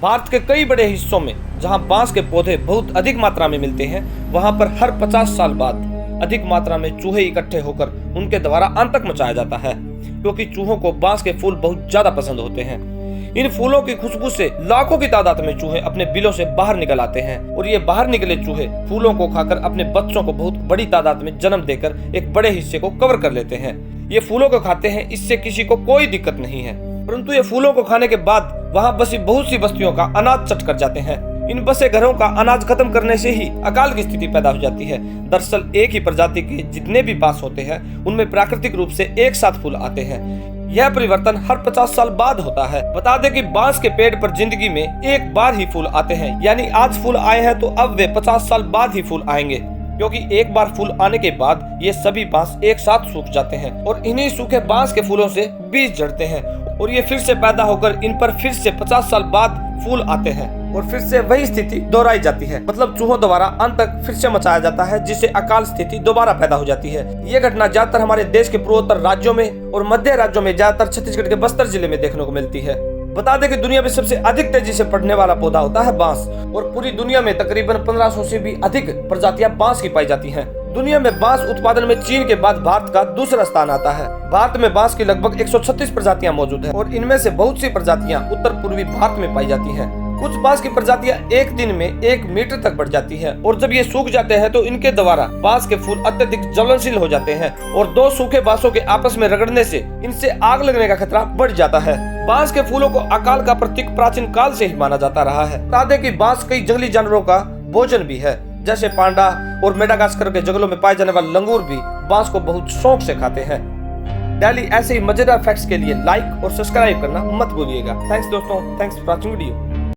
भारत के कई बड़े हिस्सों में जहां बांस के पौधे बहुत अधिक मात्रा में मिलते हैं, वहां पर हर 50 साल बाद अधिक मात्रा में चूहे इकट्ठे होकर उनके द्वारा आतंक मचाया जाता है, क्योंकि चूहों को बांस के फूल बहुत ज्यादा पसंद होते हैं। इन फूलों की खुशबू से लाखों की तादाद में चूहे अपने बिलों से बाहर निकल आते हैं और ये बाहर निकले चूहे फूलों को खाकर अपने बच्चों को बहुत बड़ी तादाद में जन्म देकर एक बड़े हिस्से को कवर कर लेते हैं। ये फूलों को खाते हैं, इससे किसी को कोई दिक्कत नहीं है, परंतु ये फूलों को खाने के बाद वहाँ बसी बहुत सी बस्तियों का अनाज चट कर जाते हैं। इन बसे घरों का अनाज खत्म करने से ही अकाल की स्थिति पैदा हो जाती है। दरअसल एक ही प्रजाति के जितने भी बांस होते हैं, उनमें प्राकृतिक रूप से एक साथ फूल आते हैं। यह परिवर्तन हर 50 साल बाद होता है। बता दें कि बांस के पेड़ पर जिंदगी में एक बार ही फूल आते हैं, यानी आज फूल आए हैं तो अब वे 50 साल बाद ही फूल आएंगे, क्योंकि एक बार फूल आने के बाद ये सभी बांस एक साथ सूख जाते हैं और इन्हीं सूखे बांस के फूलों से बीज जड़ते हैं और ये फिर से पैदा होकर इन पर फिर से 50 साल बाद फूल आते हैं और फिर से वही स्थिति दोहराई जाती है। मतलब चूहों द्वारा आतंक फिर से मचाया जाता है, जिससे अकाल स्थिति दोबारा पैदा हो जाती है। ये घटना ज्यादातर हमारे देश के पूर्वोत्तर राज्यों में और मध्य राज्यों में, ज्यादातर छत्तीसगढ़ के बस्तर जिले में देखने को मिलती है। बता दें कि दुनिया में सबसे अधिक तेजी से बढ़ने वाला पौधा होता है बांस और पूरी दुनिया में तकरीबन 1500 से भी अधिक प्रजातियां बांस की पाई जाती हैं। दुनिया में बांस उत्पादन में चीन के बाद भारत का दूसरा स्थान आता है। भारत में बांस की लगभग 136 प्रजातियां मौजूद हैं और इनमें से बहुत सी प्रजातियां उत्तर पूर्वी भारत में पाई जाती हैं। कुछ बांस की प्रजातियां एक दिन में 1 मीटर तक बढ़ जाती हैं और जब ये सूख जाते हैं तो इनके द्वारा बांस के फूल अत्यधिक ज्वलनशील हो जाते हैं और दो सूखे बांसों के आपस में रगड़ने से इनसे आग लगने का खतरा बढ़ जाता है। बांस के फूलों को अकाल का प्रतीक प्राचीन काल से ही माना जाता रहा है। बता दें कि बांस कई जंगली जानवरों का भोजन भी है, जैसे पांडा और मेडागास्कर के जंगलों में पाए जाने वाले लंगूर भी बांस को बहुत शौक से खाते हैं। डेली ऐसे ही मजेदार फैक्ट्स के लिए लाइक और सब्सक्राइब करना मत भूलिएगा। थैंक्स दोस्तों, थैंक्स फॉर वॉचिंग वीडियो।